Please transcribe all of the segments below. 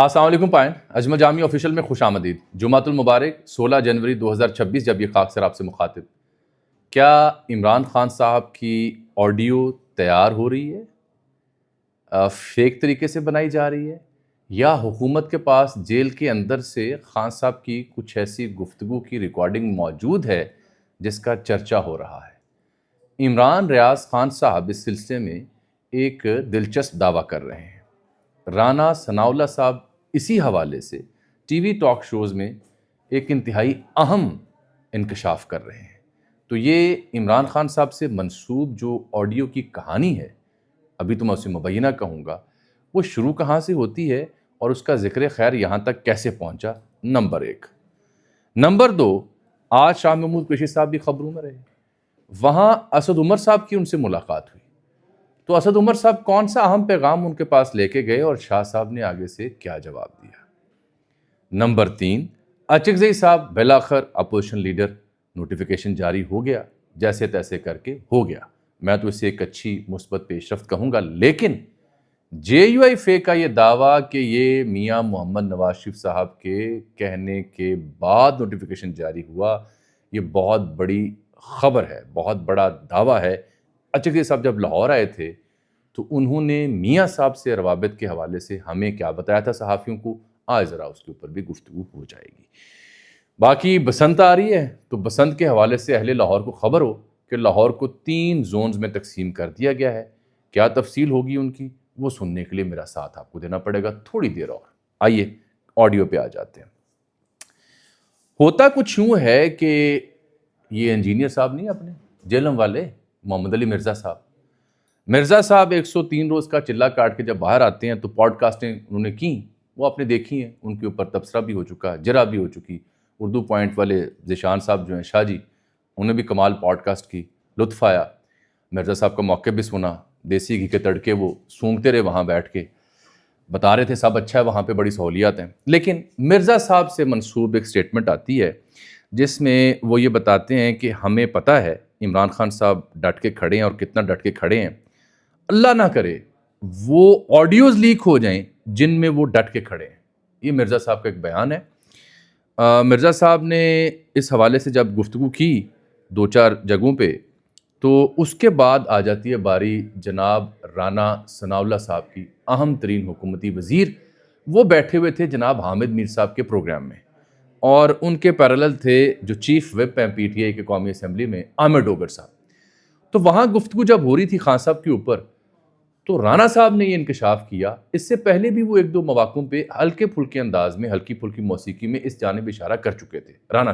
السلام علیکم پائن اجمل جامی آفیشیل میں خوش آمدید. جمعۃ المبارک 16 جنوری 2026. جب یہ خاک سر آپ سے مخاطب, کیا عمران خان صاحب کی آڈیو تیار ہو رہی ہے, فیک طریقے سے بنائی جا رہی ہے, یا حکومت کے پاس جیل کے اندر سے خان صاحب کی کچھ ایسی گفتگو کی ریکارڈنگ موجود ہے جس کا چرچا ہو رہا ہے؟ عمران ریاض خان صاحب اس سلسلے میں ایک دلچسپ دعویٰ کر رہے ہیں. رانا ثناءاللہ صاحب اسی حوالے سے ٹی وی ٹاک شوز میں ایک انتہائی اہم انکشاف کر رہے ہیں. تو یہ عمران خان صاحب سے منسوب جو آڈیو کی کہانی ہے, ابھی تو میں اسے مبینہ کہوں گا, وہ شروع کہاں سے ہوتی ہے اور اس کا ذکر خیر یہاں تک کیسے پہنچا, نمبر 1. نمبر 2, آج شاہ محمود قریشی صاحب بھی خبروں میں رہے, وہاں اسد عمر صاحب کی ان سے ملاقات ہوئی. تو اسد عمر صاحب کون سا اہم پیغام ان کے پاس لے کے گئے اور شاہ صاحب نے آگے سے کیا جواب دیا؟ نمبر 3, اچکزئی صاحب بالآخر اپوزیشن لیڈر, نوٹیفیکیشن جاری ہو گیا, جیسے تیسے کر کے ہو گیا. میں تو اسے ایک اچھی مثبت پیش رفت کہوں گا, لیکن جے یو آئی فے کا یہ دعویٰ کہ یہ میاں محمد نواز شریف صاحب کے کہنے کے بعد نوٹیفیکیشن جاری ہوا, یہ بہت بڑی خبر ہے, بہت بڑا دعویٰ ہے. اچکزئی صاحب جب لاہور آئے تھے تو انہوں نے میاں صاحب سے روابط کے حوالے سے ہمیں کیا بتایا تھا صحافیوں کو, آج ذرا اس کے اوپر بھی گفتگو ہو جائے گی. باقی بسنت آ رہی ہے تو بسنت کے حوالے سے اہل لاہور کو خبر ہو کہ لاہور کو 3 زونز میں تقسیم کر دیا گیا ہے. کیا تفصیل ہوگی ان کی, وہ سننے کے لیے میرا ساتھ آپ کو دینا پڑے گا تھوڑی دیر اور. آئیے آڈیو پہ آ جاتے ہیں. ہوتا کچھ یوں ہے کہ یہ انجینئر صاحب نہیں اپنے جیلم والے محمد علی مرزا صاحب 103 روز کا چلہ کاٹ کے جب باہر آتے ہیں تو پوڈ کاسٹیں انہوں نے کی, وہ آپ نے دیکھی ہیں, ان کے اوپر تبصرہ بھی ہو چکا, جرا بھی ہو چکی. اردو پوائنٹ والے ذیشان صاحب جو ہیں شاہ جی, انہوں نے بھی کمال پوڈ کاسٹ کی, لطف آیا. مرزا صاحب کا موقع بھی سنا, دیسی گھی کے تڑکے وہ سونگتے رہے وہاں بیٹھ کے, بتا رہے تھے سب اچھا ہے, وہاں پہ بڑی سہولیات ہیں. لیکن مرزا صاحب سے منسوب ایک سٹیٹمنٹ آتی ہے جس میں وہ یہ بتاتے ہیں کہ ہمیں پتہ ہے عمران خان صاحب ڈٹ کے کھڑے ہیں, اور کتنا ڈٹ کے کھڑے ہیں. اللہ نہ کرے وہ آڈیوز لیک ہو جائیں جن میں وہ ڈٹ کے کھڑے ہیں. یہ مرزا صاحب کا ایک بیان ہے. مرزا صاحب نے اس حوالے سے جب گفتگو کی 2-4 جگہوں پہ, تو اس کے بعد آ جاتی ہے باری جناب رانا ثناءاللہ صاحب کی, اہم ترین حکومتی وزیر. وہ بیٹھے ہوئے تھے جناب حامد میر صاحب کے پروگرام میں, اور ان کے پیرالل تھے جو چیف وپ ہیں پی ٹی آئی کے قومی اسمبلی میں, عامر ڈوگر صاحب. تو وہاں گفتگو جب ہو رہی تھی خان صاحب کے اوپر, تو رانا صاحب نے یہ انکشاف کیا. اس سے پہلے بھی وہ 1-2 مواقعوں پہ ہلکے پھلکے انداز میں, ہلکی پھلکی موسیقی میں اس جانب اشارہ کر چکے تھے. رانا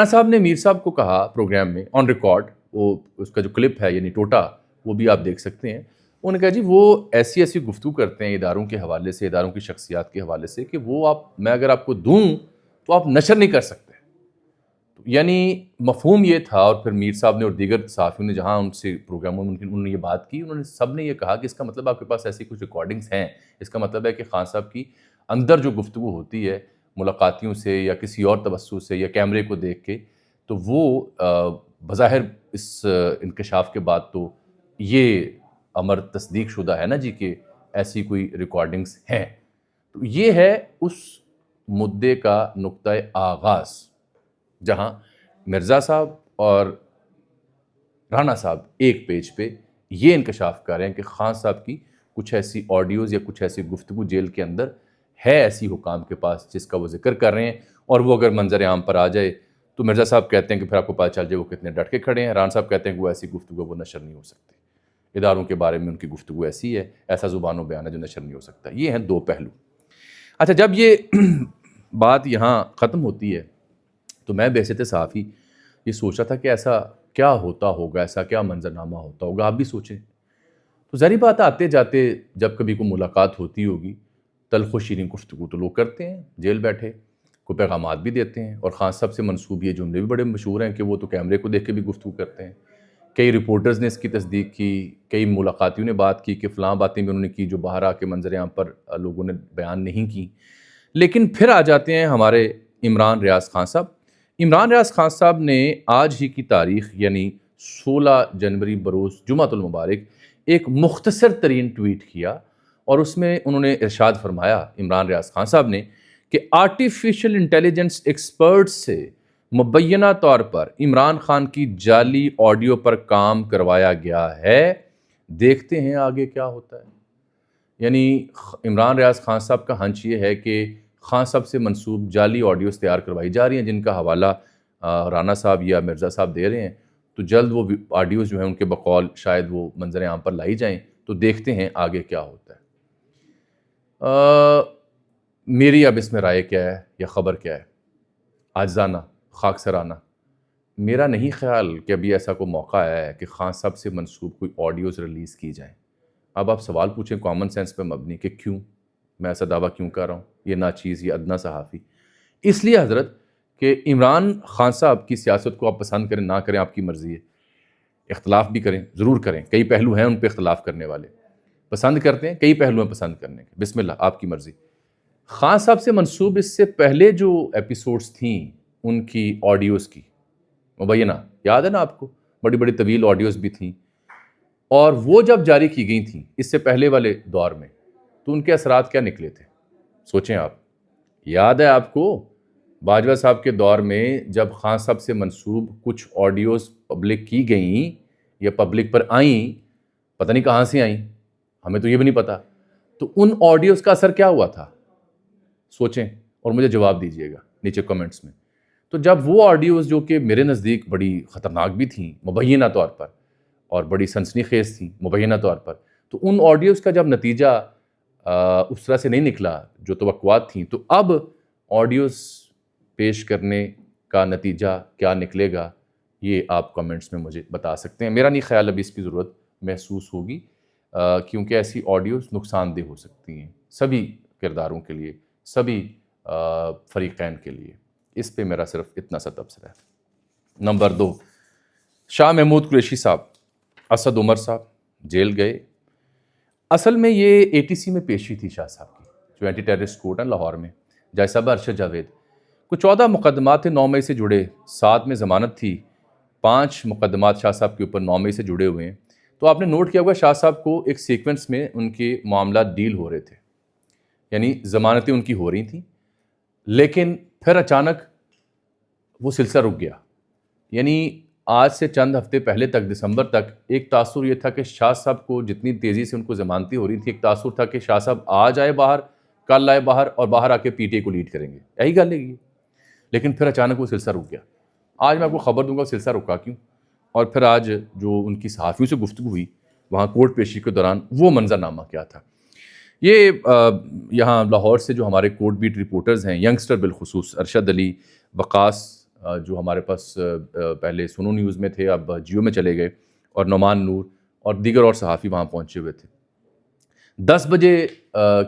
صاحب نے میر صاحب کو کہا پروگرام میں آن ریکارڈ, وہ اس کا جو کلپ ہے یعنی ٹوٹا, وہ بھی آپ دیکھ سکتے ہیں. انہوں نے کہا جی وہ ایسی گفتگو کرتے ہیں اداروں کے حوالے سے, اداروں کی شخصیات کے حوالے سے, کہ وہ میں اگر آپ کو دوں تو آپ نشر نہیں کر سکتے. یعنی مفہوم یہ تھا. اور پھر میر صاحب نے اور دیگر صحافیوں نے جہاں ان سے پروگراموں میں انہوں نے یہ بات کی, انہوں نے سب نے یہ کہا کہ اس کا مطلب آپ کے پاس ایسی کچھ ریکارڈنگز ہیں, اس کا مطلب ہے کہ خان صاحب کی اندر جو گفتگو ہوتی ہے ملاقاتیوں سے یا کسی اور توسط سے یا کیمرے کو دیکھ کے, تو وہ بظاہر اس انکشاف کے بعد تو یہ امر تصدیق شدہ ہے نا جی کہ ایسی کوئی ریکارڈنگز ہیں. تو یہ ہے اس مدعے کا نقطۂ آغاز, جہاں مرزا صاحب اور رانا صاحب ایک پیج پہ یہ انکشاف کر رہے ہیں کہ خان صاحب کی کچھ ایسی آڈیوز یا کچھ ایسی گفتگو جیل کے اندر ہے ایسی حکام کے پاس جس کا وہ ذکر کر رہے ہیں, اور وہ اگر منظر عام پر آ جائے تو مرزا صاحب کہتے ہیں کہ پھر آپ کو پتہ چل جائے وہ کتنے ڈٹ کے کھڑے ہیں. رانا صاحب کہتے ہیں کہ وہ ایسی گفتگو وہ نشر نہیں ہو سکتی, اداروں کے بارے میں ان کی گفتگو ایسی ہے, ایسا زبان و بیان ہے جو نشر نہیں ہو سکتا. یہ ہیں 2 پہلو. اچھا, جب یہ بات یہاں ختم ہوتی ہے تو میں بحیثیت صحافی یہ سوچا تھا کہ ایسا کیا ہوتا ہوگا, ایسا کیا منظرنامہ ہوتا ہوگا. آپ بھی سوچیں. تو ظاہری بات آتے جاتے جب کبھی کوئی ملاقات ہوتی ہوگی, تلخ و شیریں گفتگو تو لوگ کرتے ہیں جیل بیٹھے, کوئی پیغامات بھی دیتے ہیں. اور خان صاحب سے منسوب یہ جملے بھی بڑے مشہور ہیں کہ وہ تو کیمرے کو دیکھ کے بھی گفتگو کرتے ہیں. کئی رپورٹرز نے اس کی تصدیق کی, کئی ملاقاتیوں نے بات کی کہ فلاں باتیں بھی انہوں نے کی جو باہر آ کے منظر عام پر لوگوں نے بیان نہیں کی. لیکن پھر آ جاتے ہیں ہمارے عمران ریاض خان صاحب. عمران ریاض خان صاحب نے آج ہی کی تاریخ یعنی 16 جنوری بروز جمعۃ المبارک ایک مختصر ترین ٹویٹ کیا, اور اس میں انہوں نے ارشاد فرمایا عمران ریاض خان صاحب نے کہ آرٹیفیشل انٹیلیجنس ایکسپرٹ سے مبینہ طور پر عمران خان کی جعلی آڈیو پر کام کروایا گیا ہے، دیکھتے ہیں آگے کیا ہوتا ہے۔ یعنی عمران ریاض خان صاحب کا ہنچ یہ ہے کہ خان صاحب سے منسوب جعلی آڈیوز تیار کروائی جا رہی ہیں، جن کا حوالہ رانا صاحب یا مرزا صاحب دے رہے ہیں، تو جلد وہ آڈیوز جو ہیں ان کے بقول شاید وہ منظر عام پر لائی جائیں، تو دیکھتے ہیں آگے کیا ہوتا ہے۔ میری اب اس میں رائے کیا ہے یا خبر کیا ہے؟ عاجزانہ، خاکسرانہ، میرا نہیں خیال کہ ابھی ایسا کوئی موقع آیا ہے کہ خان صاحب سے منسوب کوئی آڈیوز ریلیز کی جائیں۔ اب آپ سوال پوچھیں کامن سینس پہ مبنی کہ کیوں میں ایسا دعویٰ کیوں کر رہا ہوں، یہ ناچیز، یہ ادنیٰ صحافی؟ اس لیے حضرت کہ عمران خان صاحب کی سیاست کو آپ پسند کریں نہ کریں، آپ کی مرضی ہے، اختلاف بھی کریں، ضرور کریں، کئی پہلو ہیں ان پہ اختلاف کرنے والے، پسند کرتے ہیں، کئی پہلو ہیں پسند کرنے کے، بسم اللہ، آپ کی مرضی۔ خان صاحب سے منسوب اس سے پہلے جو ایپیسوڈز تھیں ان کی آڈیوز کی مبینہ، یاد ہے نا آپ کو، بڑی بڑی طویل آڈیوز بھی تھیں، اور وہ جب جاری کی گئی تھیں اس سے پہلے والے دور میں، تو ان کے اثرات کیا نکلے تھے؟ سوچیں آپ، یاد ہے آپ کو باجوہ صاحب کے دور میں جب خان صاحب سے منسوب کچھ آڈیوز پبلک کی گئیں یا پبلک پر آئیں، پتہ نہیں کہاں سے آئیں، ہمیں تو یہ بھی نہیں پتا، تو ان آڈیوز کا اثر کیا ہوا تھا؟ سوچیں اور مجھے جواب دیجئے گا نیچے کمنٹس میں۔ تو جب وہ آڈیوز جو کہ میرے نزدیک بڑی خطرناک بھی تھیں مبینہ طور پر اور بڑی سنسنی خیز تھیں مبینہ طور پر، تو ان آڈیوز کا جب نتیجہ اس طرح سے نہیں نکلا جو توقعات تھیں، تو اب آڈیوز پیش کرنے کا نتیجہ کیا نکلے گا یہ آپ کمنٹس میں مجھے بتا سکتے ہیں۔ میرا نہیں خیال ابھی اس کی ضرورت محسوس ہوگی، کیونکہ ایسی آڈیوز نقصان دہ ہو سکتی ہیں سبھی کرداروں کے لیے، سبھی فریقین کے لیے۔ اس پہ میرا صرف اتنا سا تبصرہ ہے۔ نمبر 2، شاہ محمود قریشی صاحب، اسد عمر صاحب جیل گئے۔ اصل میں یہ ATC میں پیشی تھی شاہ صاحب کی، جو اینٹی ٹیررسٹ کورٹ ہے لاہور میں، جج صاحب ارشد جاوید۔ کچھ 14 مقدمات تھے 9 مئی سے جڑے، 7 میں ضمانت تھی، 5 مقدمات شاہ صاحب کے اوپر 9 مئی سے جڑے ہوئے ہیں۔ تو آپ نے نوٹ کیا ہوگا شاہ صاحب کو ایک سیکوینس میں ان کے معاملات ڈیل ہو رہے تھے، یعنی ضمانتیں ان کی ہو رہی تھیں، لیکن پھر اچانک وہ سلسلہ رک گیا۔ یعنی آج سے چند ہفتے پہلے تک، دسمبر تک، ایک تاثر یہ تھا کہ شاہ صاحب کو جتنی تیزی سے ان کو ضمانتیں ہو رہی تھی، ایک تاثر تھا کہ شاہ صاحب آج آئے باہر، کل آئے باہر، اور باہر آ کے PTI کو لیڈ کریں گے، یہی گل ہے یہ۔ لیکن پھر اچانک وہ سلسلہ رک گیا۔ آج میں آپ کو خبر دوں گا وہ سلسلہ رکا کیوں، اور پھر آج جو ان کی صحافیوں سے گفتگو ہوئی وہاں کورٹ پیشی کے دوران وہ منظرنامہ کیا تھا۔ یہ یہاں لاہور سے جو ہمارے کورٹ بیٹ رپورٹرز ہیں، ینگسٹر بالخصوص ارشد علی، وقاص جو ہمارے پاس پہلے سنو نیوز میں تھے اب جیو میں چلے گئے، اور نعمان نور اور دیگر اور صحافی وہاں پہنچے ہوئے تھے۔ 10 بجے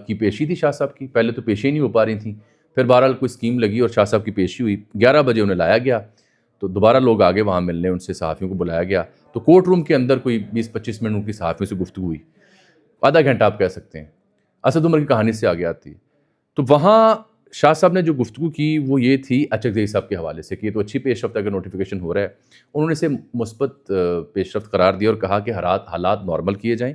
کی پیشی تھی شاہ صاحب کی، پہلے تو پیشی نہیں ہو پا رہی تھیں، پھر بہرحال کوئی اسکیم لگی اور شاہ صاحب کی پیشی ہوئی۔ 11 بجے انہیں لایا گیا، تو دوبارہ لوگ آگے وہاں ملنے، ان سے صحافیوں کو بلایا گیا، تو کورٹ روم کے اندر کوئی 20-25 منٹ ان کی صحافیوں سے گفتگو ہوئی، آدھا گھنٹہ آپ کہہ سکتے ہیں۔ اسد عمر کی کہانی سے آگے آتی ہے۔ تو وہاں شاہ صاحب نے جو گفتگو کی وہ یہ تھی اچکزئی صاحب کے حوالے سے کہ یہ تو اچھی پیش رفت اگر نوٹیفیکیشن ہو رہا ہے، انہوں نے اسے مثبت پیش رفت قرار دیا اور کہا کہ حالات نارمل کیے جائیں۔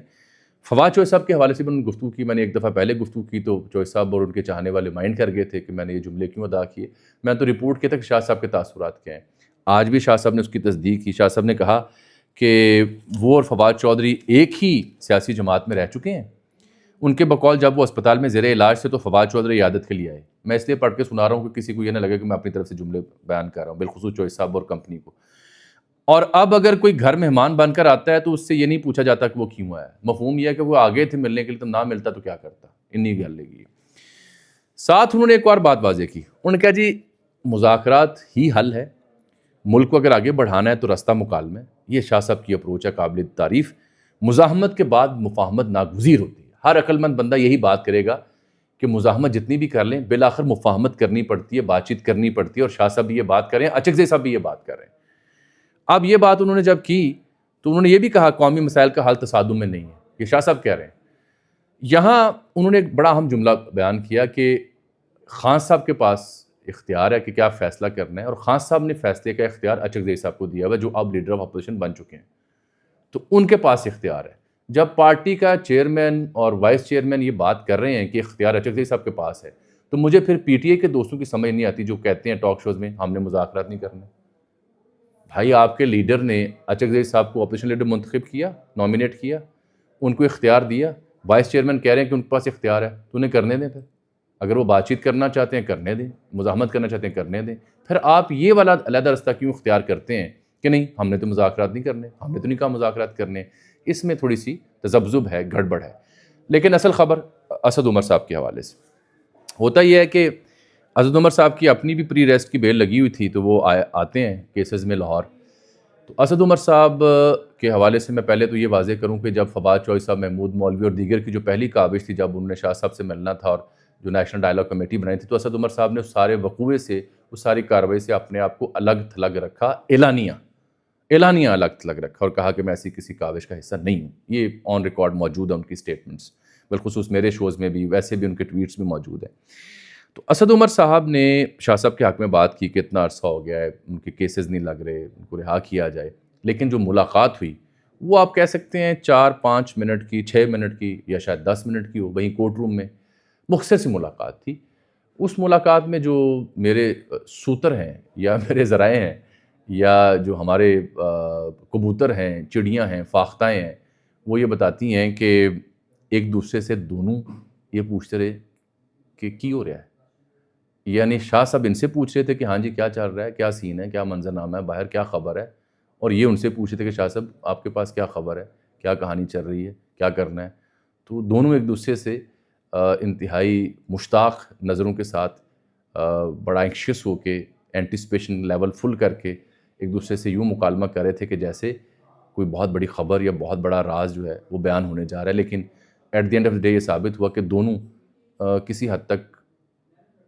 فواد چوہے صاحب کے حوالے سے بھی انہوں نے گفتگو کی، میں نے ایک دفعہ پہلے گفتگو کی تو چوہے صاحب اور ان کے چاہنے والے مائنڈ کر گئے تھے کہ میں نے یہ جملے کیوں ادا کیے۔ میں تو رپورٹ کیا تھا کہ شاہ صاحب کے تاثرات کیا ہیں۔ آج بھی شاہ صاحب نے اس کی تصدیق کی۔ شاہ صاحب نے کہا کہ وہ اور فواد چودھری ایک ہی سیاسی جماعت میں رہ چکے ہیں۔ ان کے بقول جب وہ اسپتال میں زیر علاج تھے تو فواد چودھری عیادت کے لیے آئے۔ میں اس لیے پڑھ کے سنا رہا ہوں کہ کسی کو یہ نہ لگے کہ میں اپنی طرف سے جملے بیان کر رہا ہوں، بالخصوص چوہے صاحب اور کمپنی کو۔ اور اب اگر کوئی گھر مہمان بن کر آتا ہے تو اس سے یہ نہیں پوچھا جاتا کہ وہ کیوں آیا، مفہوم یہ ہے کہ وہ آگے تھے ملنے کے لیے، تو نہ ملتا تو کیا کرتا، انی گل لگی۔ ساتھ انہوں نے ایک اور بات واضح کی، انہوں نے کہا جی مذاکرات ہی حل ہے، ملک کو اگر آگے بڑھانا ہے تو راستہ مکالمہ ہے۔ یہ شاہ صاحب کی اپروچ ہے قابل تعریف۔ مزاحمت کے بعد مفاہمت ناگزیر ہوتی ہے، ہر عقل مند بندہ یہی بات کرے گا کہ مزاحمت جتنی بھی کر لیں بالآخر مفاہمت کرنی پڑتی ہے، بات چیت کرنی پڑتی ہے، اور شاہ صاحب بھی یہ بات کر رہے ہیں، اچکزئی صاحب بھی یہ بات کر رہے ہیں۔ اب یہ بات انہوں نے جب کی تو انہوں نے یہ بھی کہا قومی مسائل کا حل تصادم میں نہیں ہے، یہ شاہ صاحب کہہ رہے ہیں۔ یہاں انہوں نے ایک بڑا اہم جملہ بیان کیا کہ خان صاحب کے پاس اختیار ہے کہ کیا فیصلہ کرنا ہے، اور خان صاحب نے فیصلے کا اختیار اچکزئی صاحب کو دیا ہوا جو اب لیڈر آف اپوزیشن بن چکے ہیں، تو ان کے پاس اختیار ہے۔ جب پارٹی کا چیئرمین اور وائس چیئرمین یہ بات کر رہے ہیں کہ اختیار اچکزئی صاحب کے پاس ہے، تو مجھے پھر پی ٹی اے کے دوستوں کی سمجھ نہیں آتی جو کہتے ہیں ٹاک شوز میں ہم نے مذاکرات نہیں کرنے۔ بھائی آپ کے لیڈر نے اچکزئی صاحب کو اپوزیشن لیڈر منتخب کیا، نامینیٹ کیا، ان کو اختیار دیا، وائس چیئرمین کہہ رہے ہیں کہ ان کے پاس اختیار ہے، تو انہیں کرنے دیں۔ پھر اگر وہ بات چیت کرنا چاہتے ہیں کرنے دیں، مزاحمت کرنا چاہتے ہیں کرنے دیں۔ پھر آپ یہ والا علیحدہ رستہ کیوں اختیار کرتے ہیں کہ نہیں ہم نے تو مذاکرات نہیں کرنے، ہم نے تو نہیں کہا مذاکرات کرنے؟ اس میں تھوڑی سی تذبذب ہے، گڑبڑ ہے۔ لیکن اصل خبر اسد عمر صاحب کے حوالے سے ہوتا یہ ہے کہ اسد عمر صاحب کی اپنی بھی پری ریسٹ کی بیل لگی ہوئی تھی، تو وہ آتے ہیں کیسز میں لاہور۔ تو اسد عمر صاحب کے حوالے سے میں پہلے تو یہ واضح کروں کہ جب فواد چوہدری صاحب، محمود مولوی اور دیگر کی جو پہلی کاوش تھی، جب انہوں نے شاہ صاحب سے ملنا تھا اور جو نیشنل ڈائلاگ کمیٹی بنائی تھی، تو اسد عمر صاحب نے اس سارے وقوعے سے، اس ساری کارروائی سے اپنے آپ کو الگ تھلگ رکھا، اعلانیہ الگ تھلگ رکھا، اور کہا کہ میں ایسی کسی کاوش کا حصہ نہیں ہوں۔ یہ آن ریکارڈ موجود ہے ان کی سٹیٹمنٹس، بالخصوص میرے شوز میں بھی، ویسے بھی ان کے ٹویٹس میں موجود ہیں۔ تو اسد عمر صاحب نے شاہ صاحب کے حق میں بات کی کہ اتنا عرصہ ہو گیا ہے، ان کے کیسز نہیں لگ رہے، ان کو رہا کیا جائے۔ لیکن جو ملاقات ہوئی وہ آپ کہہ سکتے ہیں 4-5 منٹ کی، 6 منٹ کی، یا شاید 10 منٹ کی ہو، وہیں کورٹ روم میں مختصر سی ملاقات تھی۔ اس ملاقات میں جو میرے سوتر ہیں یا میرے ذرائع ہیں یا جو ہمارے کبوتر ہیں، چڑیاں ہیں، فاختائیں ہیں، وہ یہ بتاتی ہیں کہ ایک دوسرے سے دونوں یہ پوچھتے رہے کہ کی ہو رہا ہے۔ یعنی شاہ صاحب ان سے پوچھ رہے تھے کہ ہاں جی کیا چل رہا ہے، کیا سین ہے، کیا منظرنامہ ہے باہر، کیا خبر ہے، اور یہ ان سے پوچھ رہے تھے کہ شاہ صاحب آپ کے پاس کیا خبر ہے، کیا کہانی چل رہی ہے، کیا کرنا ہے۔ تو دونوں ایک دوسرے سے انتہائی مشتاق نظروں کے ساتھ، بڑا اینکشیس ہو کے، اینٹیسپیشن لیول فل کر کے ایک دوسرے سے یوں مکالمہ کر رہے تھے کہ جیسے کوئی بہت بڑی خبر یا بہت بڑا راز جو ہے وہ بیان ہونے جا رہا ہے۔ لیکن at the end of the day یہ ثابت ہوا کہ دونوں کسی حد تک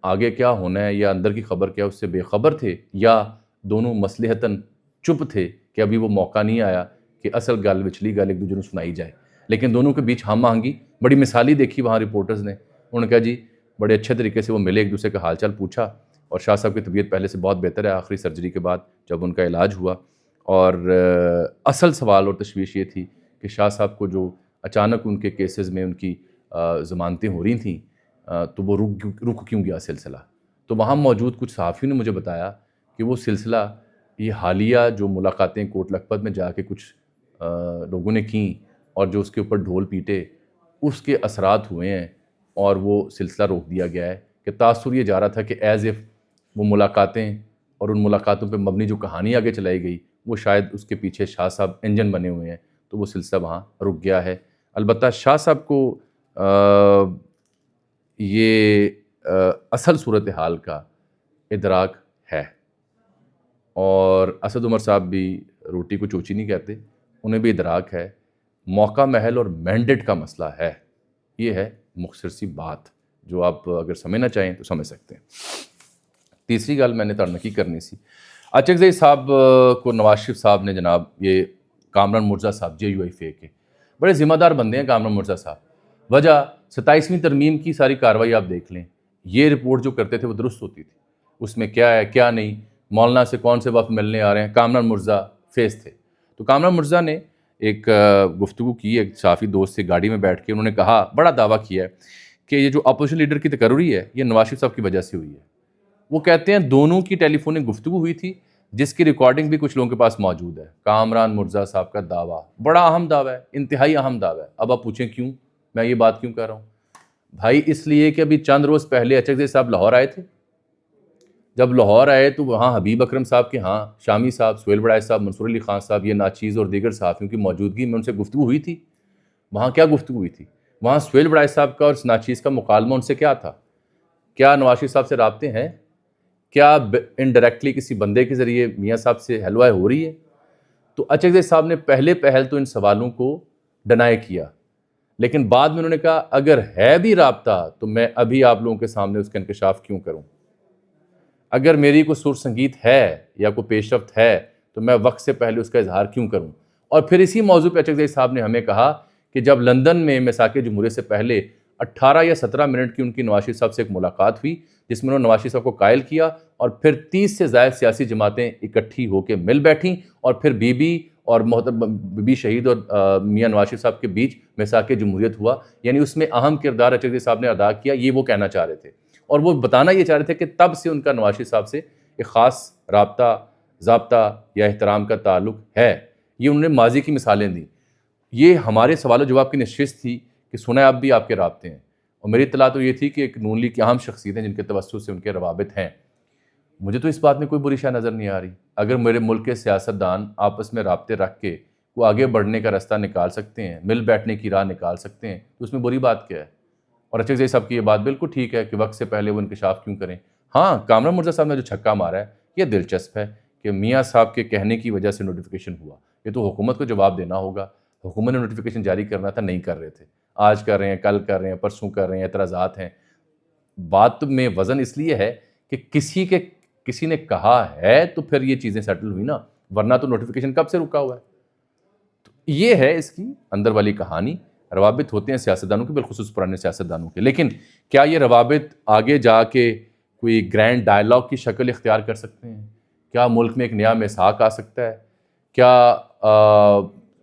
آگے کیا ہونا ہے یا اندر کی خبر کیا اس سے بے خبر تھے، یا دونوں مصلحتاً چپ تھے کہ ابھی وہ موقع نہیں آیا کہ اصل گل وچلی گل ایک دوسرے کو سنائی جائے۔ لیکن دونوں کے بیچ ہم آہنگی بڑی مثالی دیکھی وہاں رپورٹرز نے۔ انہوں نے کہا جی بڑے اچھے طریقے سے وہ ملے، ایک دوسرے کا حال چال پوچھا، اور شاہ صاحب کی طبیعت پہلے سے بہت بہتر ہے آخری سرجری کے بعد جب ان کا علاج ہوا۔ اور اصل سوال اور تشویش یہ تھی کہ شاہ صاحب کو جو اچانک ان کے کیسز میں ان کی ضمانتیں ہو رہی تھیں، تو وہ رک کیوں گیا سلسلہ۔ تو وہاں موجود کچھ صحافیوں نے مجھے بتایا کہ وہ سلسلہ، یہ حالیہ جو ملاقاتیں کوٹ لکھپت میں جا کے کچھ لوگوں نے کیں اور جو اس کے اوپر ڈھول پیٹے، اس کے اثرات ہوئے ہیں، اور وہ سلسلہ روک دیا گیا ہے۔ کہ تاثر یہ جا رہا تھا کہ ایز اف وہ ملاقاتیں اور ان ملاقاتوں پہ مبنی جو کہانی آگے چلائی گئی، وہ شاید اس کے پیچھے شاہ صاحب انجن بنے ہوئے ہیں، تو وہ سلسلہ وہاں رک گیا ہے۔ البتہ شاہ صاحب کو یہ اصل صورتحال کا ادراک ہے، اور اسد عمر صاحب بھی روٹی کو چوچی نہیں کہتے، انہیں بھی ادراک ہے۔ موقع، محل اور مینڈیٹ کا مسئلہ ہے، یہ ہے مختصر سی بات جو آپ اگر سمجھنا چاہیں تو سمجھ سکتے ہیں۔ تیسری گل میں نے تڑنکی کرنی سی، اچکزئی صاحب کو نواز شریف صاحب نے، جناب یہ کامران مرزا صاحب JUIFA کے بڑے ذمہ دار بندے ہیں کامران مرزا صاحب۔ وجہ 27ویں ترمیم کی ساری کارروائی آپ دیکھ لیں، یہ رپورٹ جو کرتے تھے وہ درست ہوتی تھی، اس میں کیا ہے کیا نہیں، مولانا سے کون سے وقت ملنے آ رہے ہیں، کامران مرزا فیس تھے۔ تو کامران مرزا نے ایک گفتگو کی ایک صحافی دوست سے گاڑی میں بیٹھ کے، انہوں نے کہا، بڑا دعویٰ کیا ہے کہ یہ جو اپوزیشن لیڈر کی تقرری ہے یہ نواز شریف صاحب کی وجہ سے ہوئی ہے۔ وہ کہتے ہیں دونوں کی ٹیلی فونک گفتگو ہوئی تھی، جس کی ریکارڈنگ بھی کچھ لوگوں کے پاس موجود ہے۔ کامران مرزا صاحب کا دعویٰ بڑا اہم دعویٰ ہے، انتہائی اہم دعویٰ ہے۔ اب آپ پوچھیں کیوں میں یہ بات کیوں کر رہا ہوں؟ بھائی اس لیے کہ ابھی چند روز پہلے اچکزئی صاحب لاہور آئے تھے۔ جب لاہور آئے تو وہاں حبیب اکرم صاحب کے ہاں شامی صاحب، سہیل بڑائے صاحب، منصور علی خان صاحب، یہ ناچیز اور دیگر صحافیوں کی موجودگی میں ان سے گفتگو ہوئی تھی۔ وہاں کیا گفتگو ہوئی تھی؟ وہاں سہیل بڑائے صاحب کا اور ناچیز کا مکالمہ ان سے کیا تھا؟ کیا نواز شریف صاحب سے رابطے ہیں؟ کیا انڈائریکٹلی کسی بندے کے ذریعے میاں صاحب سے ہلوائے ہو رہی ہے؟ تو اچکزئی صاحب نے پہل تو ان سوالوں کو ڈینائی کیا، لیکن بعد میں انہوں نے کہا اگر ہے بھی رابطہ تو میں ابھی آپ لوگوں کے سامنے اس کا انکشاف کیوں کروں؟ اگر میری کوئی سر سنگیت ہے یا کوئی پیش رفت ہے تو میں وقت سے پہلے اس کا اظہار کیوں کروں؟ اور پھر اسی موضوع پہ اچکزئی صاحب نے ہمیں کہا کہ جب لندن میں میثاق جمہوریت سے پہلے 18 یا 17 منٹ کی ان کی نواز شریف صاحب سے ایک ملاقات ہوئی، جس میں انہوں نے نواز شریف صاحب کو قائل کیا، اور پھر 30 سے زائد سیاسی جماعتیں اکٹھی ہو کے مل بیٹھیں، اور پھر بی بی اور محترم بی شہید اور میاں نواز شریف صاحب کے بیچ میثاق جمہوریت ہوا، یعنی اس میں اہم کردار اچکزئی صاحب نے ادا کیا، یہ وہ کہنا چاہ رہے تھے، اور وہ بتانا یہ چاہ رہے تھے کہ تب سے ان کا نواز شریف صاحب سے ایک خاص رابطہ، ضابطہ یا احترام کا تعلق ہے۔ یہ انہوں نے ماضی کی مثالیں دیں۔ یہ ہمارے سوال و جواب کی نشست تھی کہ سنا اب بھی آپ کے رابطے ہیں، اور میری اطلاع تو یہ تھی کہ ایک نون لیگ کی اہم شخصیتیں جن کے توسط سے ان کے روابط ہیں۔ مجھے تو اس بات میں کوئی بری شے نظر نہیں آ رہی۔ اگر میرے ملک کے سیاستدان آپس میں رابطے رکھ کے وہ آگے بڑھنے کا راستہ نکال سکتے ہیں، مل بیٹھنے کی راہ نکال سکتے ہیں، تو اس میں بری بات کیا ہے؟ اور اچکزئی صاحب کی یہ بات بالکل ٹھیک ہے کہ وقت سے پہلے وہ انکشاف کیوں کریں۔ ہاں، کامران مرزا صاحب نے جو چھکا مارا ہے یہ دلچسپ ہے کہ میاں صاحب کے کہنے کی وجہ سے نوٹیفیکیشن ہوا۔ یہ تو حکومت کو جواب دینا ہوگا، حکومت نے نوٹیفیکیشن جاری کرنا تھا، نہیں کر رہے تھے، آج کر رہے ہیں، کل کر رہے ہیں، پرسوں کر رہے ہیں، اعتراضات ہیں۔ بات میں وزن اس لیے ہے کہ کسی نے کہا ہے تو پھر یہ چیزیں سیٹل ہوئی نا، ورنہ تو نوٹیفیکیشن کب سے رکا ہوا ہے۔ تو یہ ہے اس کی اندر والی کہانی۔ روابط ہوتے ہیں سیاستدانوں کے، بالخصوص پرانے سیاستدانوں کے، لیکن کیا یہ روابط آگے جا کے کوئی گرینڈ ڈائلاگ کی شکل اختیار کر سکتے ہیں؟ کیا ملک میں ایک نیا میثاق آ سکتا ہے؟ کیا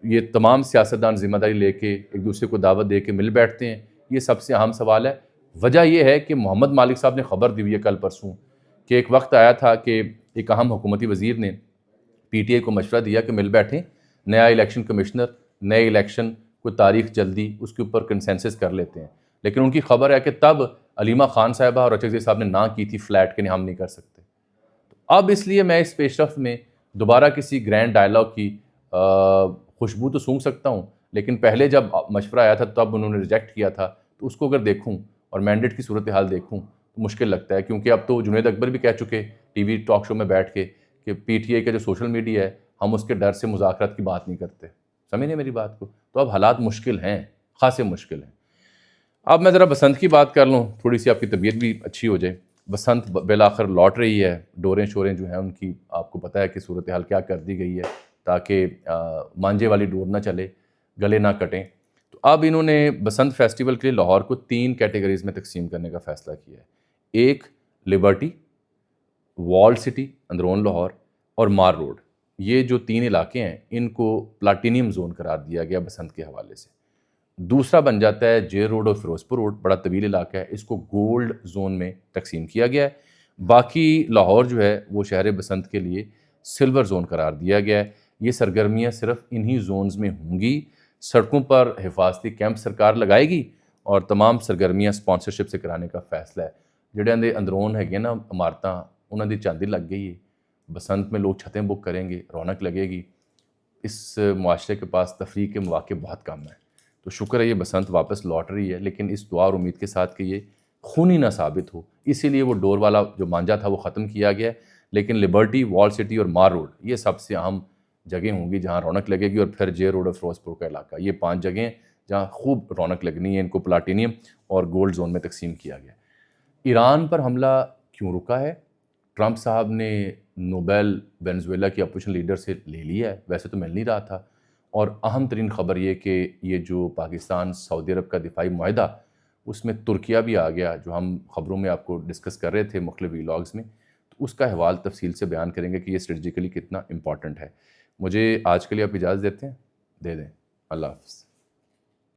یہ تمام سیاستدان ذمہ داری لے کے ایک دوسرے کو دعوت دے کے مل بیٹھتے ہیں؟ یہ سب سے اہم سوال ہے۔ وجہ یہ ہے کہ محمد مالک صاحب نے خبر دی ہوئی ہے کل پرسوں کہ ایک وقت آیا تھا کہ ایک اہم حکومتی وزیر نے پی ٹی آئی کو مشورہ دیا کہ مل بیٹھیں، نیا الیکشن کمشنر، نئے الیکشن، کوئی تاریخ جلدی اس کے اوپر کنسنسس کر لیتے ہیں، لیکن ان کی خبر ہے کہ تب علیمہ خان صاحبہ اور اچکزئی صاحب نے نہ کی تھی فلیٹ کہ نہیں، ہم نہیں کر سکتے۔ اب اس لیے میں اس پیش رفت میں دوبارہ کسی گرینڈ ڈائلاگ کی خوشبو تو سونگھ سکتا ہوں، لیکن پہلے جب مشورہ آیا تھا تب انہوں نے ریجیکٹ کیا تھا، تو اس کو اگر دیکھوں اور مینڈیٹ کی صورتحال دیکھوں تو مشکل لگتا ہے، کیونکہ اب تو جنید اکبر بھی کہہ چکے ٹی وی ٹاک شو میں بیٹھ کے کہ پی ٹی آئی کا جو سوشل میڈیا ہے ہم اس کے ڈر سے مذاکرات کی بات نہیں کرتے۔ سمجھیں میری بات کو؟ تو اب حالات مشکل ہیں، خاصے مشکل ہیں۔ اب میں ذرا بسنت کی بات کر لوں، تھوڑی سی آپ کی طبیعت بھی اچھی ہو جائے۔ بسنت بالآخر لوٹ رہی ہے، ڈوریں شوریں جو ہیں ان کی آپ کو پتہ ہے کہ صورتحال کیا کر دی گئی ہے تاکہ مانجے والی ڈور نہ چلے، گلے نہ کٹیں۔ تو اب انہوں نے بسنت فیسٹیول کے لیے لاہور کو 3 کیٹیگریز میں تقسیم کرنے کا فیصلہ کیا ہے۔ ایک لبرٹی، وال سٹی اندرون لاہور اور مار روڈ، یہ جو 3 علاقے ہیں ان کو پلاٹینیم زون قرار دیا گیا بسنت کے حوالے سے۔ دوسرا بن جاتا ہے جے روڈ اور فیروزپور روڈ، بڑا طویل علاقہ ہے، اس کو گولڈ زون میں تقسیم کیا گیا ہے۔ باقی لاہور جو ہے وہ شہر بسنت کے لیے سلور زون قرار دیا گیا ہے۔ یہ سرگرمیاں صرف انہی زونز میں ہوں گی، سڑکوں پر حفاظتی کیمپ سرکار لگائے گی اور تمام سرگرمیاں سپانسرشپ سے کرانے کا فیصلہ ہے۔ جڑے اندرون ہے نا عمارتاں، انہوں دی چاندی لگ گئی ہے، بسنت میں لوگ چھتیں بک کریں گے، رونق لگے گی۔ اس معاشرے کے پاس تفریح کے مواقع بہت کم ہیں، تو شکر ہے یہ بسنت واپس لوٹ رہی ہے، لیکن اس دعا اور امید کے ساتھ کہ یہ خونی نہ ثابت ہو، اسی لیے وہ ڈور والا جو مانجا تھا وہ ختم کیا گیا ہے۔ لیکن لبرٹی، وال سٹی اور مار روڈ یہ سب سے اہم جگہیں ہوں گی جہاں رونق لگے گی، اور پھر جے روڈ اور فیروزپور کا علاقہ، یہ 5 جگہیں جہاں خوب رونق لگنی ہے۔ ان کو پلاٹینیم اور گولڈ زون میں تقسیم کیا گیا۔ ایران پر حملہ کیوں رکا ہے؟ ٹرمپ صاحب نے نوبیل وینزویلا کی اپوزیشن لیڈر سے لے لیا ہے، ویسے تو مل نہیں رہا تھا، اور اہم ترین خبر یہ کہ یہ جو پاکستان سعودی عرب کا دفاعی معاہدہ، اس میں ترکیہ بھی آ گیا، جو ہم خبروں میں آپ کو ڈسکس کر رہے تھے مختلف ویلاگز میں، تو اس کا حوال تفصیل سے بیان کریں گے کہ یہ اسٹریٹجیکلی کتنا امپورٹنٹ ہے۔ مجھے آج کے لیے آپ اجازت دیتے ہیں؟ دے دیں۔ اللہ حافظ۔